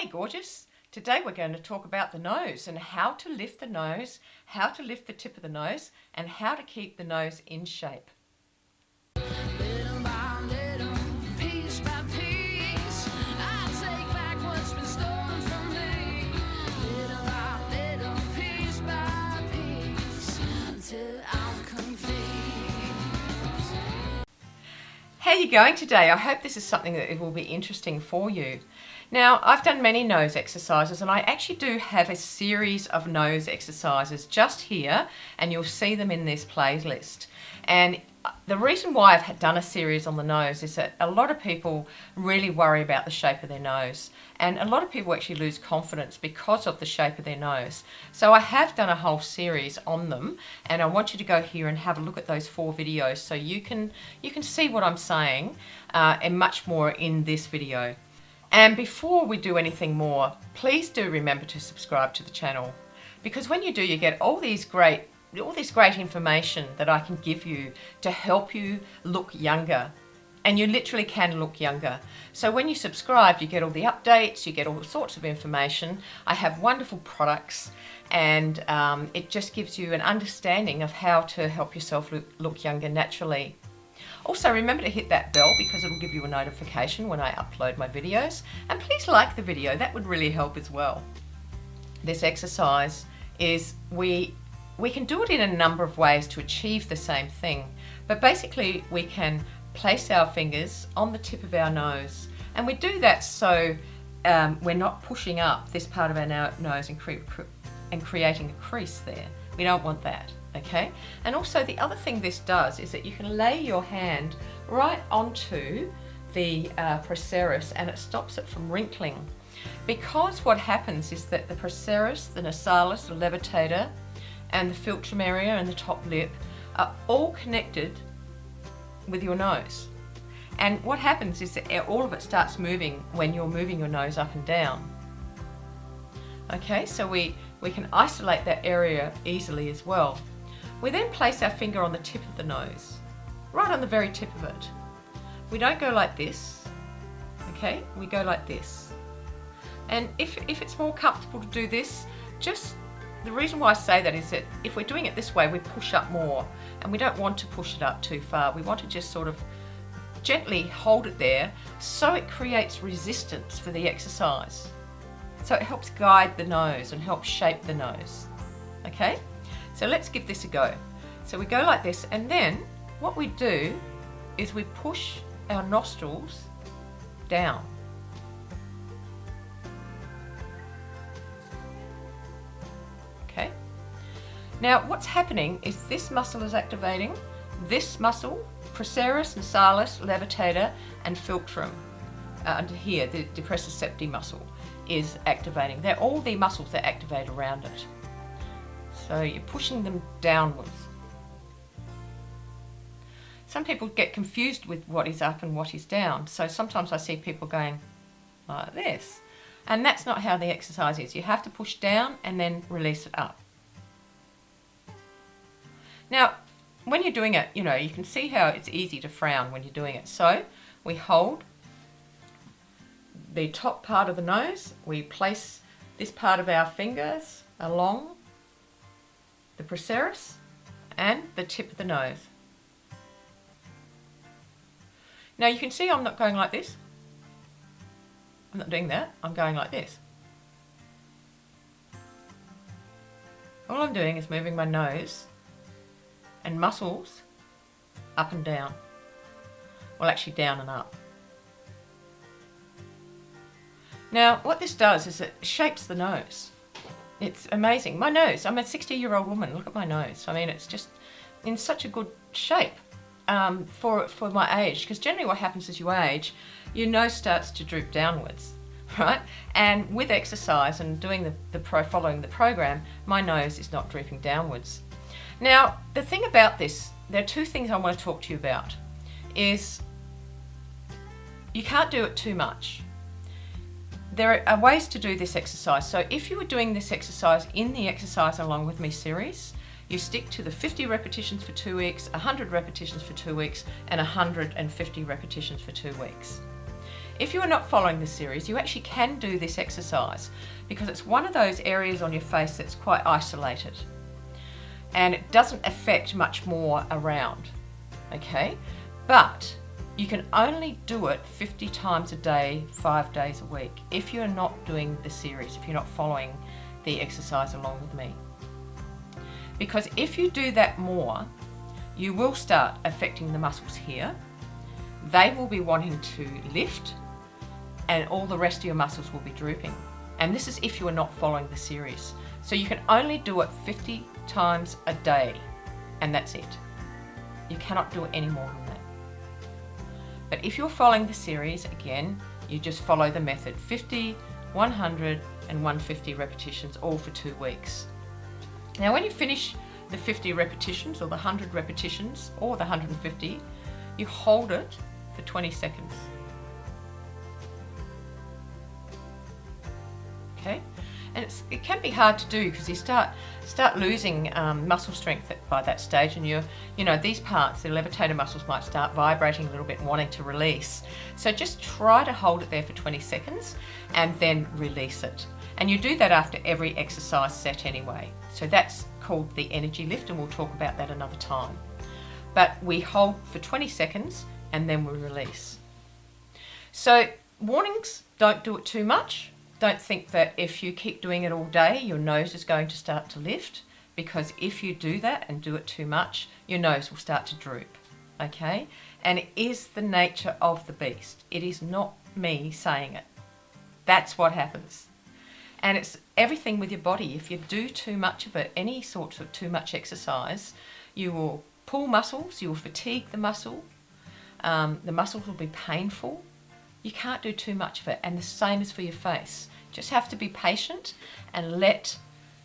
Hey gorgeous, today we're going to talk about the nose and how to lift the nose, how to lift the tip of the nose, and how to keep the nose in shape. Little by little, piece by piece, I take back what's been stolen from me. Little by little, piece by piece, until I'm complete. How are you going today? I hope this is something that will be interesting for you. Now, I've done many nose exercises, and I actually do have a series of nose exercises just here, and you'll see them in this playlist. And the reason why I've done a series on the nose is that a lot of people really worry about the shape of their nose, and a lot of people actually lose confidence because of the shape of their nose. So I have done a whole series on them, and I want you to go here and have a look at those 4 videos so you can see what I'm saying and much more in this video. And before we do anything more, please do remember to subscribe to the channel, because when you do, you get all this great information that I can give you to help you look younger. And you literally can look younger. So when you subscribe, you get all the updates, you get all sorts of information. I have wonderful products, and it just gives you an understanding of how to help yourself look younger naturally. Also, remember to hit that bell because it will give you a notification when I upload my videos. And please like the video, that would really help as well. This exercise is, we can do it in a number of ways to achieve the same thing. But basically, we can place our fingers on the tip of our nose. And we do that so we're not pushing up this part of our nose and creating a crease there. We don't want that. Okay, and also the other thing this does is that you can lay your hand right onto the procerus, and it stops it from wrinkling. Because what happens is that the procerus, the nasalis, the levator, and the philtrum area and the top lip are all connected with your nose. And what happens is that all of it starts moving when you're moving your nose up and down. Okay, so we can isolate that area easily as well. We then place our finger on the tip of the nose, right on the very tip of it. We don't go like this, okay? We go like this. And if it's more comfortable to do this, just the reason why I say that is that if we're doing it this way, we push up more, and we don't want to push it up too far. We want to just sort of gently hold it there so it creates resistance for the exercise. So it helps guide the nose and help shape the nose, okay? So let's give this a go. So we go like this, and then what we do is we push our nostrils down. Okay. Now what's happening is this muscle is activating. This muscle, procerus, nasalis, levator, and philtrum, under here, the depressor septi muscle, is activating. They're all the muscles that activate around it. So you're pushing them downwards. Some people get confused with what is up and what is down. So sometimes I see people going like this. And that's not how the exercise is. You have to push down and then release it up. Now, when you're doing it, you can see how it's easy to frown when you're doing it. So we hold the top part of the nose. We place this part of our fingers along the procerus and the tip of the nose. Now you can see I'm not going like this. I'm not doing that. I'm going like this. All I'm doing is moving my nose and muscles up and down. Well, actually down and up. Now what this does is it shapes the nose. It's amazing. My nose, I'm a 60-year-old woman, look at my nose. I mean, it's just in such a good shape for my age, because generally what happens as you age, your nose starts to droop downwards, right? And with exercise and doing following the program, my nose is not drooping downwards. Now, the thing about this, there are 2 things I want to talk to you about, is you can't do it too much. There are ways to do this exercise. So if you were doing this exercise in the Exercise Along With Me series, you stick to the 50 repetitions for 2 weeks, 100 repetitions for 2 weeks, and 150 repetitions for 2 weeks. If you are not following the series, you actually can do this exercise because it's one of those areas on your face that's quite isolated and it doesn't affect much more around, okay? But you can only do it 50 times a day, 5 days a week, if you're not doing the series, if you're not following the exercise along with me. Because if you do that more, you will start affecting the muscles here. They will be wanting to lift and all the rest of your muscles will be drooping. And this is if you are not following the series. So you can only do it 50 times a day and that's it. You cannot do it any more than that. But if you're following the series, again, you just follow the method. 50, 100 and 150 repetitions, all for 2 weeks. Now when you finish the 50 repetitions or the 100 repetitions or the 150, you hold it for 20 seconds. Okay? And it can be hard to do because you start losing muscle strength by that stage, and you know these parts, the levitator muscles, might start vibrating a little bit and wanting to release. So just try to hold it there for 20 seconds and then release it. And you do that after every exercise set anyway. So that's called the energy lift, and we'll talk about that another time. But we hold for 20 seconds and then we release. So warnings, don't do it too much. Don't think that if you keep doing it all day, your nose is going to start to lift, because if you do that and do it too much, your nose will start to droop, okay? And it is the nature of the beast. It is not me saying it. That's what happens. And it's everything with your body. If you do too much of it, any sort of too much exercise, you will pull muscles, you will fatigue the muscle, the muscles will be painful. You can't do too much of it, and the same is for your face. Just have to be patient and let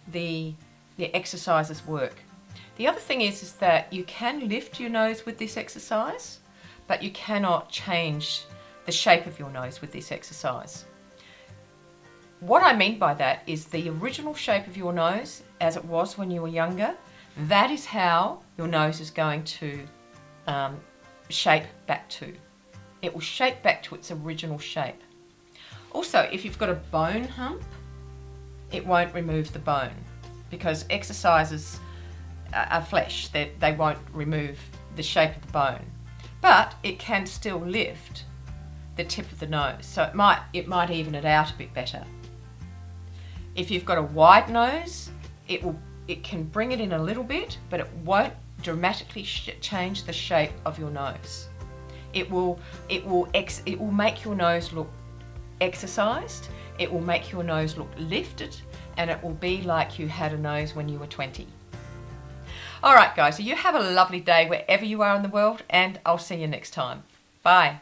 the exercises work. The other thing is that you can lift your nose with this exercise, but you cannot change the shape of your nose with this exercise. What I mean by that is the original shape of your nose, as it was when you were younger, that is how your nose is going to shape back to. It will shape back to its original shape. Also, if you've got a bone hump, it won't remove the bone, because exercises are flesh. They won't remove the shape of the bone. But it can still lift the tip of the nose, so it might even it out a bit better. If you've got a wide nose, it can bring it in a little bit, but it won't dramatically change the shape of your nose. It will make your nose look exercised, it will make your nose look lifted, and it will be like you had a nose when you were 20. Alright guys, so you have a lovely day wherever you are in the world, and I'll see you next time. Bye.